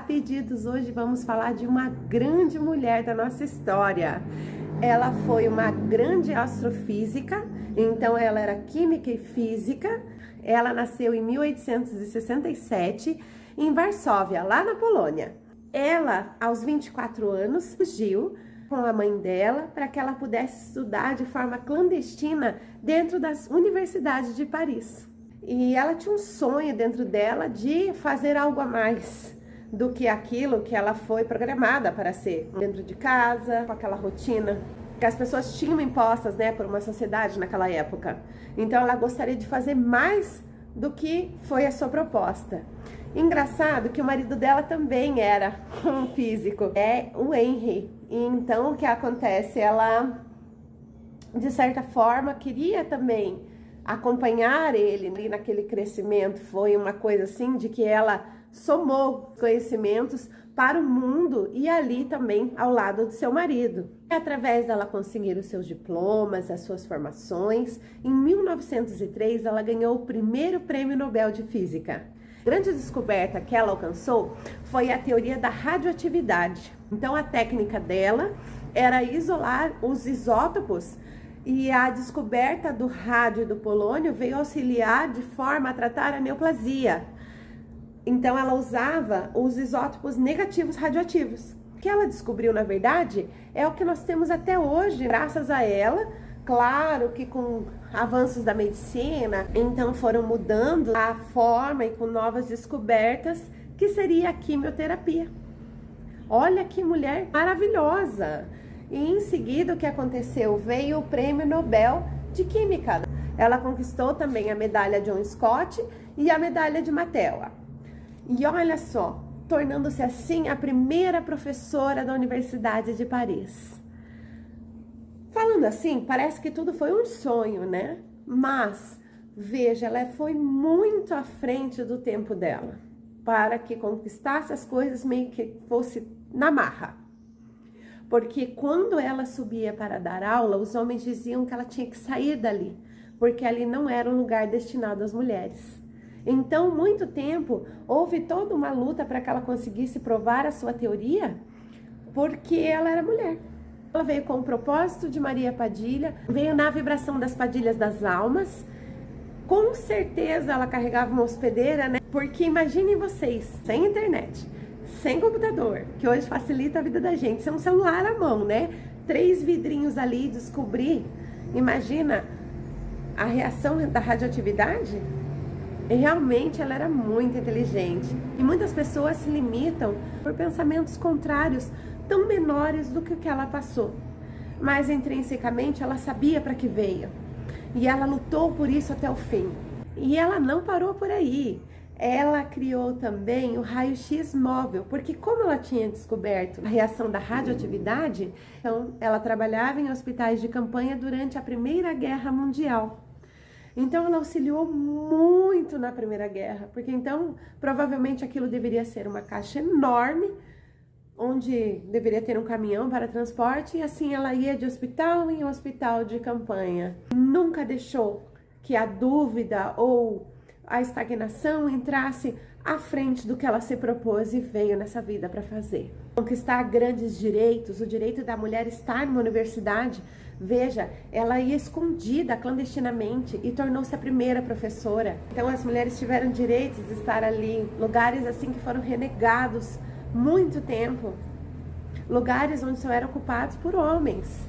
pedidos, hoje vamos falar de uma grande mulher da nossa história. Ela foi uma grande astrofísica, então ela era química e física. Ela nasceu em 1867 em Varsóvia, lá na Polônia. Ela, aos 24 anos, fugiu com a mãe dela para que ela pudesse estudar de forma clandestina dentro das universidades de Paris. E ela tinha um sonho dentro dela de fazer algo a mais do que aquilo que ela foi programada para ser. Dentro de casa, com aquela rotina que as pessoas tinham impostas, né, por uma sociedade naquela época. Então ela gostaria de fazer mais do que foi a sua proposta. Engraçado que o marido dela também era um físico, é o Henry. E então o que acontece? Ela, de certa forma, queria também acompanhar ele ali naquele crescimento. Foi uma coisa assim de que ela somou conhecimentos para o mundo e ali também ao lado do seu marido. Através dela conseguir os seus diplomas, as suas formações, em 1903 ela ganhou o primeiro prêmio Nobel de Física. A grande descoberta que ela alcançou foi a teoria da radioatividade. Então a técnica dela era isolar os isótopos e a descoberta do rádio e do polônio veio auxiliar de forma a tratar a neoplasia. Então ela usava os isótopos negativos radioativos. O que ela descobriu, na verdade, é o que nós temos até hoje, graças a ela. Claro que com avanços da medicina, então foram mudando a forma e com novas descobertas, que seria a quimioterapia. Olha que mulher maravilhosa! E em seguida o que aconteceu? Veio o Prêmio Nobel de Química. Ela conquistou também a medalha John Scott e a medalha de Matela. E olha só, tornando-se assim a primeira professora da Universidade de Paris. Falando assim, parece que tudo foi um sonho, né? Mas, veja, ela foi muito à frente do tempo dela, para que conquistasse as coisas meio que fosse na marra. Porque quando ela subia para dar aula, os homens diziam que ela tinha que sair dali, porque ali não era um lugar destinado às mulheres. Então, muito tempo, houve toda uma luta para que ela conseguisse provar a sua teoria, porque ela era mulher. Ela veio com o propósito de Maria Padilha, veio na vibração das Padilhas das Almas. Com certeza ela carregava uma hospedeira, né? Porque imaginem vocês, sem internet, sem computador, que hoje facilita a vida da gente, sem um celular à mão, né? 3 vidrinhos ali, descobrir. Imagina a reação da radioatividade? E realmente ela era muito inteligente. E muitas pessoas se limitam por pensamentos contrários, tão menores do que o que ela passou. Mas intrinsecamente ela sabia para que veio. E ela lutou por isso até o fim. E ela não parou por aí. Ela criou também o raio-x móvel, porque como ela tinha descoberto a reação da radioatividade, então ela trabalhava em hospitais de campanha durante a Primeira Guerra Mundial. Então ela auxiliou muito na Primeira Guerra, porque então provavelmente aquilo deveria ser uma caixa enorme, onde deveria ter um caminhão para transporte, e assim ela ia de hospital em hospital de campanha. Nunca deixou que a dúvida ou a estagnação entrasse à frente do que ela se propôs e veio nessa vida para fazer. Conquistar grandes direitos, o direito da mulher estar numa universidade. Veja, ela ia escondida clandestinamente e tornou-se a primeira professora. Então as mulheres tiveram direitos de estar ali, lugares assim que foram renegados muito tempo, lugares onde só eram ocupados por homens.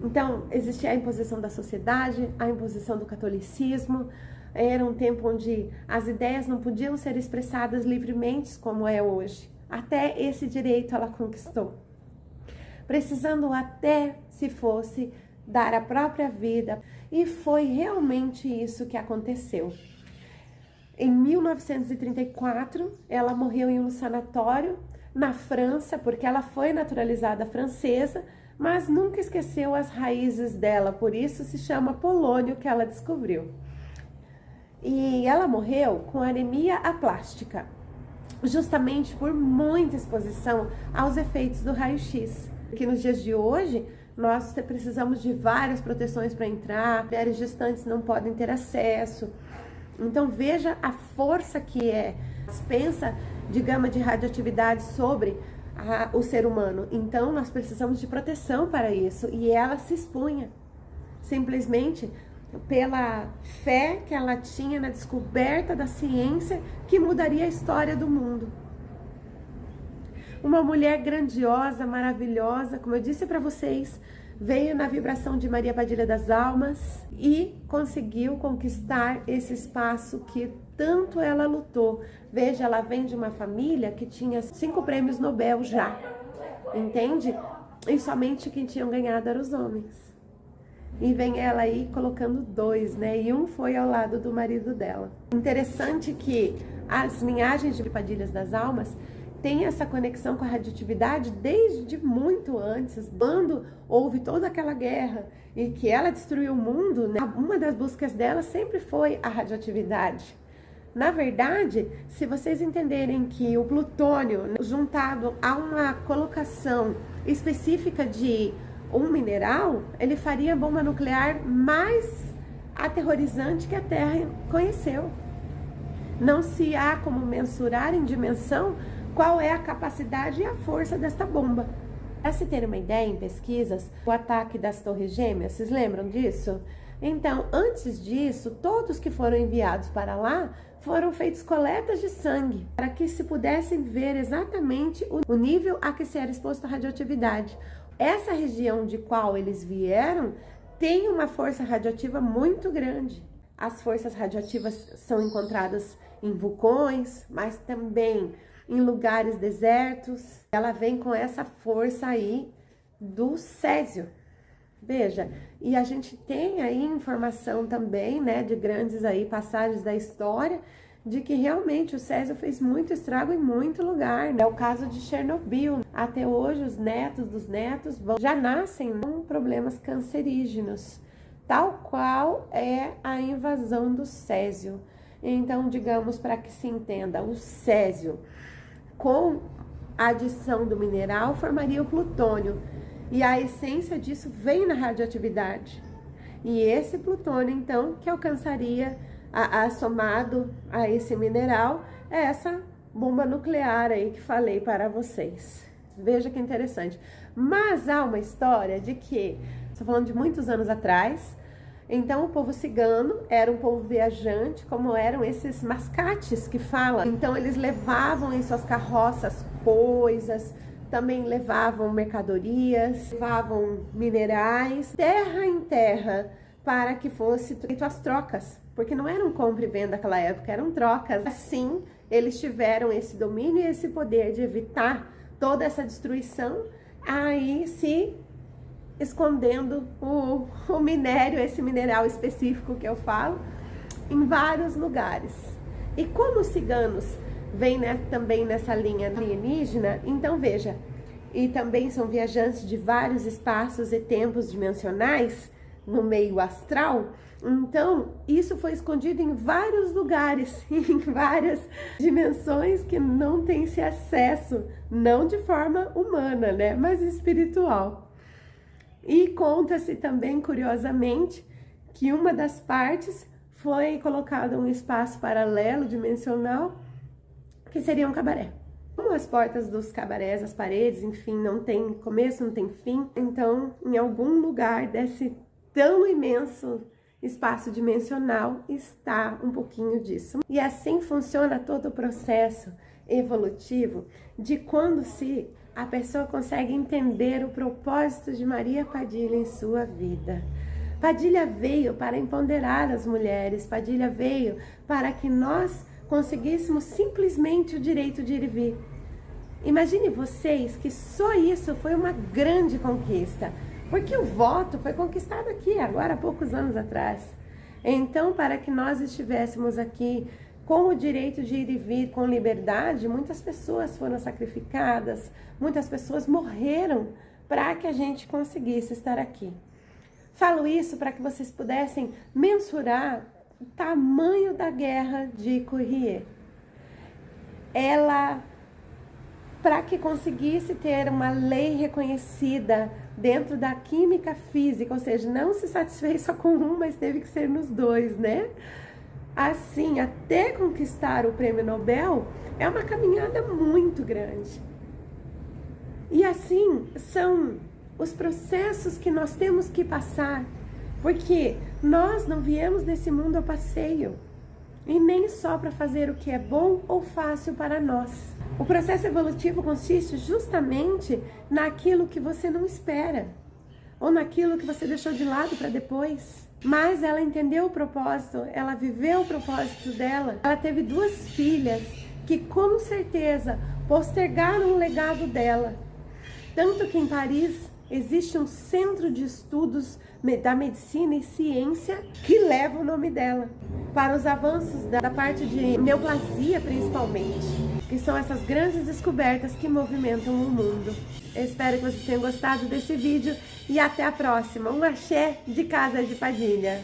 Então existia a imposição da sociedade, a imposição do catolicismo. Era um tempo onde as ideias não podiam ser expressadas livremente como é hoje. Até esse direito ela conquistou, precisando até, se fosse, dar a própria vida. E foi realmente isso que aconteceu. Em 1934, ela morreu em um sanatório na França, porque ela foi naturalizada francesa, mas nunca esqueceu as raízes dela, por isso se chama polônio, que ela descobriu. E ela morreu com anemia aplástica, justamente por muita exposição aos efeitos do raio-x. Que nos dias de hoje, nós precisamos de várias proteções para entrar, mulheres gestantes não podem ter acesso. Então veja a força que é. Pensa de gama de radioatividade sobre o ser humano. Então, nós precisamos de proteção para isso. E ela se expunha, simplesmente pela fé que ela tinha na descoberta da ciência que mudaria a história do mundo. Uma mulher grandiosa, maravilhosa, como eu disse para vocês, veio na vibração de Maria Padilha das Almas e conseguiu conquistar esse espaço que tanto ela lutou. Veja, ela vem de uma família que tinha 5 prêmios Nobel já, entende? E somente quem tinham ganhado eram os homens. E vem ela aí colocando 2, né? E um foi ao lado do marido dela. Interessante que as linhagens de Padilhas das Almas tem essa conexão com a radioatividade desde muito antes, quando houve toda aquela guerra e que ela destruiu o mundo, né? Uma das buscas dela sempre foi a radioatividade. Na verdade, se vocês entenderem que o plutônio, né, juntado a uma colocação específica de um mineral, ele faria a bomba nuclear mais aterrorizante que a Terra conheceu. Não se há como mensurar em dimensão qual é a capacidade e a força desta bomba. Para se ter uma ideia, em pesquisas, o ataque das Torres Gêmeas, vocês lembram disso? Então, antes disso, todos que foram enviados para lá foram feitos coletas de sangue, para que se pudessem ver exatamente o nível a que se era exposto a radioatividade. Essa região de qual eles vieram tem uma força radioativa muito grande. As forças radioativas são encontradas em vulcões, mas também em lugares desertos. Ela vem com essa força aí do césio. Veja, e a gente tem aí informação também, né, de grandes aí passagens da história, de que realmente o césio fez muito estrago em muito lugar, né? É o caso de Chernobyl. Até hoje os netos dos netos já nascem com problemas cancerígenos, tal qual é a invasão do césio. Então, digamos, para que se entenda, o césio com a adição do mineral formaria o plutônio. E a essência disso vem na radioatividade. E esse plutônio, então, que alcançaria, somado a esse mineral, é essa bomba nuclear aí que falei para vocês. Veja que interessante. Mas há uma história de que, estou falando de muitos anos atrás, então o povo cigano era um povo viajante, como eram esses mascates que falam. Então eles levavam em suas carroças coisas, também levavam mercadorias, levavam minerais, terra em terra, para que fosse feito as trocas, porque não eram compra e venda naquela época, eram trocas. Assim, eles tiveram esse domínio e esse poder de evitar toda essa destruição, aí se escondendo o minério, esse mineral específico que eu falo, em vários lugares. E como os ciganos vêm, né, também nessa linha alienígena, então veja, e também são viajantes de vários espaços e tempos dimensionais no meio astral, então isso foi escondido em vários lugares, em várias dimensões que não tem esse acesso, não de forma humana, né, mas espiritual. E conta-se também, curiosamente, que uma das partes foi colocada em um espaço paralelo dimensional, que seria um cabaré. Como as portas dos cabarés, as paredes, enfim, não tem começo, não tem fim, então em algum lugar desse tão imenso espaço dimensional está um pouquinho disso. E assim funciona todo o processo evolutivo de quando a pessoa consegue entender o propósito de Maria Padilha em sua vida. Padilha veio para empoderar as mulheres, Padilha veio para que nós conseguíssemos simplesmente o direito de ir e vir. Imagine vocês que só isso foi uma grande conquista, porque o voto foi conquistado aqui, agora há poucos anos atrás. Então, para que nós estivéssemos aqui com o direito de ir e vir com liberdade, muitas pessoas foram sacrificadas, muitas pessoas morreram para que a gente conseguisse estar aqui. Falo isso para que vocês pudessem mensurar o tamanho da guerra de Courrier. Ela, para que conseguisse ter uma lei reconhecida dentro da química física, ou seja, não se satisfez só com um, mas teve que ser nos dois, né? assim, até conquistar o prêmio Nobel, é uma caminhada muito grande. E assim, são os processos que nós temos que passar, porque nós não viemos nesse mundo a passeio, e nem só para fazer o que é bom ou fácil para nós. O processo evolutivo consiste justamente naquilo que você não espera, ou naquilo que você deixou de lado para depois. Mas ela entendeu o propósito, ela viveu o propósito dela. Ela teve 2 filhas que com certeza postergaram o legado dela. Tanto que em Paris existe um centro de estudos da medicina e ciência que leva o nome dela, para os avanços da parte de neoplasia principalmente, que são essas grandes descobertas que movimentam o mundo. Eu espero que vocês tenham gostado desse vídeo e até a próxima. Um axé de Casa de Padilha.